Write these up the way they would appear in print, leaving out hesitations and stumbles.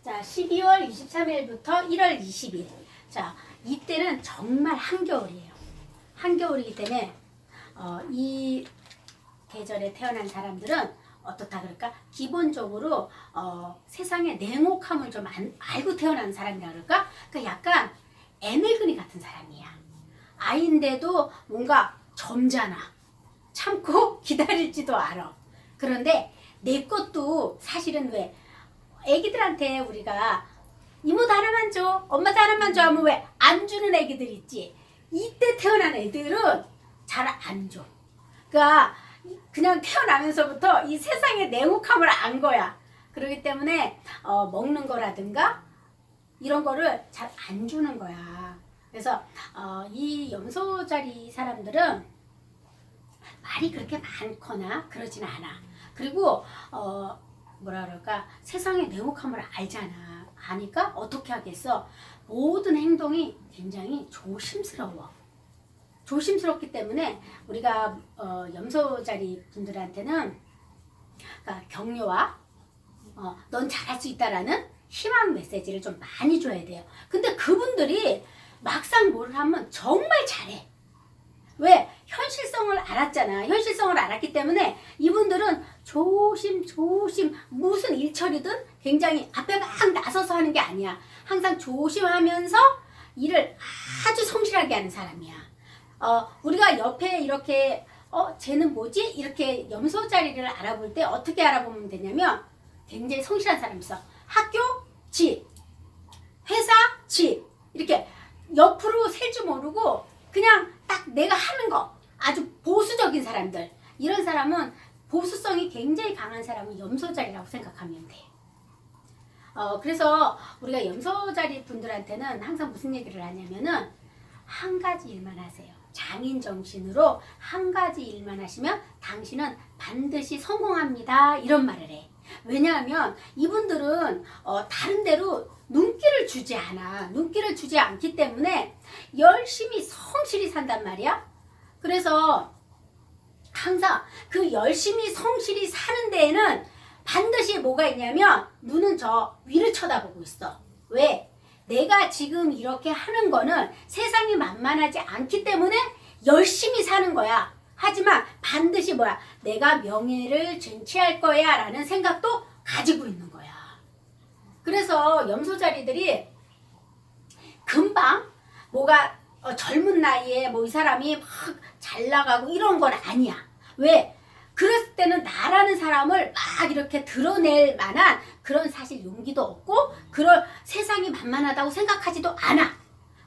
자, 12월 23일부터 1월 20일. 자, 이때는 정말 한겨울이에요. 한겨울이기 때문에 이 계절에 태어난 사람들은 어떻다 그럴까? 기본적으로 세상의 냉혹함을 좀 알고 태어난 사람이라 그럴까? 그러니까 약간 애늙은이 같은 사람이야. 아이인데도 뭔가 점잖아. 참고 기다릴지도 알아. 그런데 내 것도 사실은 왜 애기들한테 우리가 이모도 하나만 줘, 엄마도 하나만 줘 하면 왜 안 주는 애기들 있지? 이때 태어난 애들은 잘 안 줘. 그러니까 그냥 태어나면서부터 이 세상의 냉혹함을 안 거야. 그렇기 때문에 먹는 거라든가 이런 거를 잘 안 주는 거야. 그래서 이 염소자리 사람들은 말이 그렇게 많거나 그러진 않아. 그리고 뭐라 그럴까, 세상의 냉혹함을 알잖아. 아니까 어떻게 하겠어? 모든 행동이 굉장히 조심스러워. 조심스럽기 때문에 우리가 염소자리 분들한테는 그러니까 격려와 넌 잘할 수 있다라는 희망 메시지를 좀 많이 줘야 돼요. 근데 그분들이 막상 뭘 하면 정말 잘해. 왜? 현실성을 알았잖아. 현실성을 알았기 때문에 이분들은 조심 무슨 일처리든 굉장히 앞에 막 나서서 하는 게 아니야. 항상 조심하면서 일을 아주 성실하게 하는 사람이야. 우리가 옆에 이렇게 쟤는 뭐지? 이렇게 염소자리를 알아볼 때 어떻게 알아보면 되냐면 굉장히 성실한 사람이 있어. 학교, 집, 회사, 집 이렇게 옆으로 셀 줄 모르고 그냥 딱 내가 하는 거 아주 보수적인 사람들, 이런 사람은 보수성이 굉장히 강한 사람은 염소자리라고 생각하면 돼. 그래서 우리가 염소자리 분들한테는 항상 무슨 얘기를 하냐면은 한 가지 일만 하세요. 장인 정신으로 한 가지 일만 하시면 당신은 반드시 성공합니다. 이런 말을 해. 왜냐하면 이분들은 다른 데로 눈길을 주지 않아. 눈길을 주지 않기 때문에 열심히 성실히 산단 말이야. 그래서 항상 그 열심히 성실히 사는 데에는 반드시 뭐가 있냐면 눈은 저 위를 쳐다보고 있어. 왜? 내가 지금 이렇게 하는 거는 세상이 만만하지 않기 때문에 열심히 사는 거야. 하지만 반드시 뭐야? 내가 명예를 쟁취할 거야 라는 생각도 가지고 있는 거야. 그래서 염소자리들이 금방 뭐가 젊은 나이에 뭐 이 사람이 막 잘 나가고 이런 건 아니야. 왜? 그랬을 때는 나라는 사람을 막 이렇게 드러낼 만한 그런 사실 용기도 없고 그런 세상이 만만하다고 생각하지도 않아.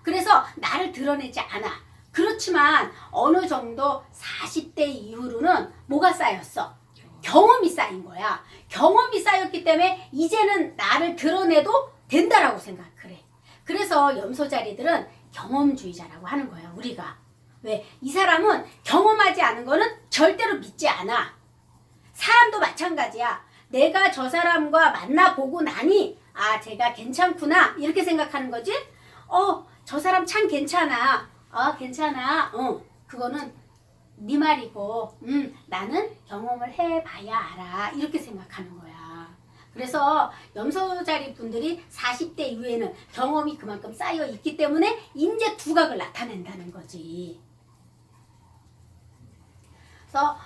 그래서 나를 드러내지 않아. 그렇지만 어느 정도 40대 이후로는 뭐가 쌓였어? 경험이 쌓인 거야. 경험이 쌓였기 때문에 이제는 나를 드러내도 된다라고 생각해. 그래서 염소자리들은 경험주의자라고 하는 거야, 우리가. 왜? 이 사람은 경험하지 않은 거는 절대로 믿지 않아. 사람도 마찬가지야. 내가 저 사람과 만나보고 나니 제가 괜찮구나 이렇게 생각하는 거지. 저 사람 참 괜찮아. 괜찮아. 그거는 네 말이고 나는 경험을 해봐야 알아. 이렇게 생각하는 거야. 그래서 염소자리 분들이 40대 이후에는 경험이 그만큼 쌓여 있기 때문에 인재 두각을 나타낸다는 거지. 그래서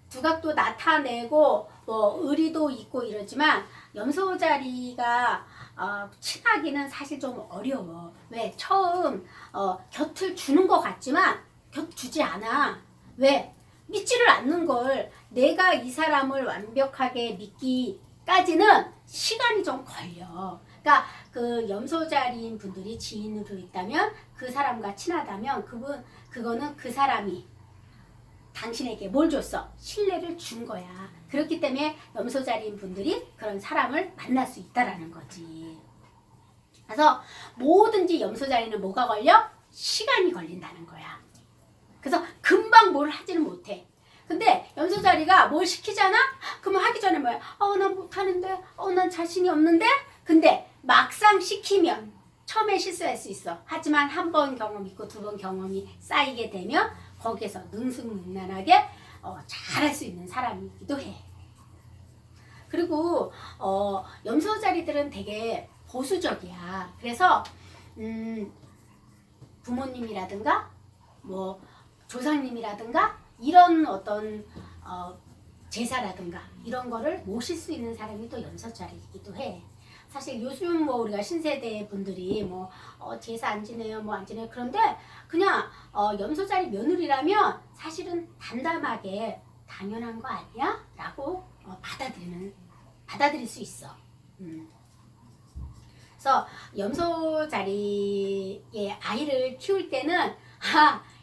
두각도 나타내고 뭐 의리도 있고 이러지만 염소자리가 친하기는 사실 좀 어려워. 왜? 처음 곁을 주는 것 같지만 곁 주지 않아. 왜? 믿지를 않는 걸. 내가 이 사람을 완벽하게 믿기까지는 시간이 좀 걸려. 그러니까 그 염소자리인 분들이 지인으로 있다면 그 사람과 친하다면 그거는 그 사람이 당신에게 뭘 줬어? 신뢰를 준 거야. 그렇기 때문에 염소자리인 분들이 그런 사람을 만날 수 있다라는 거지. 그래서 뭐든지 염소자리는 뭐가 걸려? 시간이 걸린다는 거야. 그래서 금방 뭘 하지는 못해. 근데 염소자리가 뭘 시키잖아? 그러면 하기 전에 뭐야? 난 못하는데, 난 자신이 없는데? 근데 막상 시키면 처음에 실수할 수 있어. 하지만 한 번 경험 있고 두 번 경험이 쌓이게 되면 거기에서 능수능란하게 잘할 수 있는 사람이기도 해. 그리고 염소자리들은 되게 보수적이야. 그래서 부모님이라든가 뭐 조상님이라든가 이런 어떤 제사라든가 이런 거를 모실 수 있는 사람이 또 염소자리이기도 해. 사실 요즘 뭐 우리가 신세대 분들이 뭐 제사 안 지내요 뭐 안 지내요 그런데 그냥 염소자리 며느리라면 사실은 담담하게 당연한 거 아니야? 라고 받아들일 수 있어. 그래서 염소자리의 아이를 키울 때는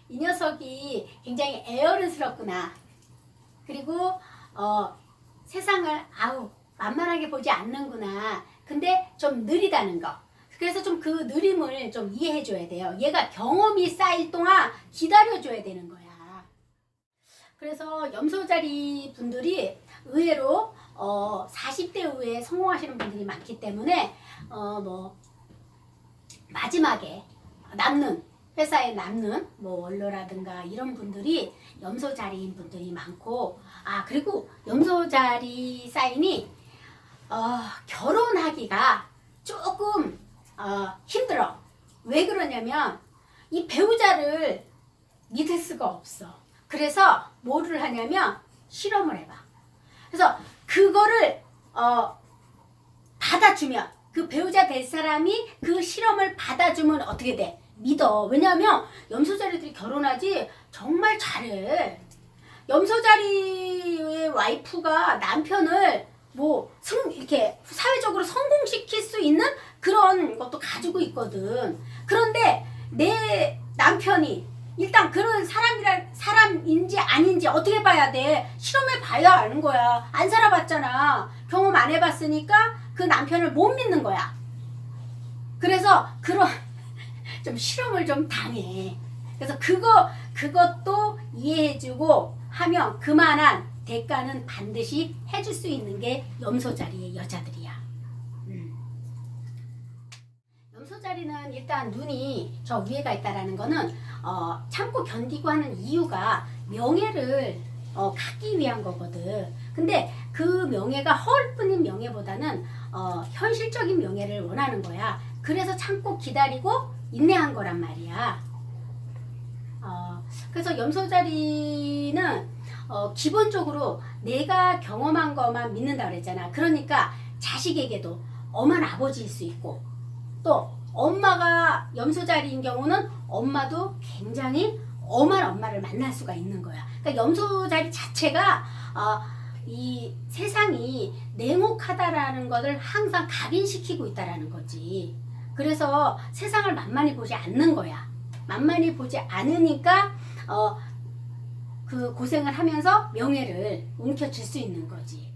이 녀석이 굉장히 애어른스럽구나. 그리고 세상을 만만하게 보지 않는구나. 근데 좀 느리다는 거. 그래서 좀 그 느림을 좀 이해해 줘야 돼요. 얘가 경험이 쌓일 동안 기다려 줘야 되는 거야. 그래서 염소자리 분들이 의외로 40대 후에 성공하시는 분들이 많기 때문에 뭐 마지막에 회사에 남는 뭐 원로라든가 이런 분들이 염소자리인 분들이 많고, 그리고 염소자리 사인이 결혼하기가 조금 힘들어. 왜 그러냐면 이 배우자를 믿을 수가 없어. 그래서 뭐를 하냐면 실험을 해봐. 그래서 그거를 받아주면, 그 배우자 될 사람이 그 실험을 받아주면 어떻게 돼? 믿어. 왜냐하면 염소자리들이 결혼하지 정말 잘해. 염소자리의 와이프가 남편을 이렇게 사회적으로 성공시킬 수 있는 그런 것도 가지고 있거든. 그런데 내 남편이 일단 그런 사람인지 아닌지 어떻게 봐야 돼? 실험해 봐야 아는 거야. 안 살아봤잖아. 경험 안 해봤으니까 그 남편을 못 믿는 거야. 그래서 그런 좀 실험을 좀 당해. 그래서 그것도 이해해주고 하면 그만한 대가는 반드시 해줄 수 있는 게 염소자리의 여자들이야. 염소자리는 일단 눈이 저 위에가 있다라는 거는 참고 견디고 하는 이유가 명예를 갖기 위한 거거든. 근데 그 명예가 허울뿐인 명예보다는 현실적인 명예를 원하는 거야. 그래서 참고 기다리고 인내한 거란 말이야. 그래서 염소자리는 기본적으로 내가 경험한 것만 믿는다 그랬잖아. 그러니까 자식에게도 엄한 아버지일 수 있고, 또 엄마가 염소자리인 경우는 엄마도 굉장히 엄한 엄마를 만날 수가 있는 거야. 그러니까 염소자리 자체가 이 세상이 냉혹하다라는 것을 항상 각인시키고 있다라는 거지. 그래서 세상을 만만히 보지 않는 거야. 만만히 보지 않으니까 그 고생을 하면서 명예를 움켜쥘 수 있는 거지.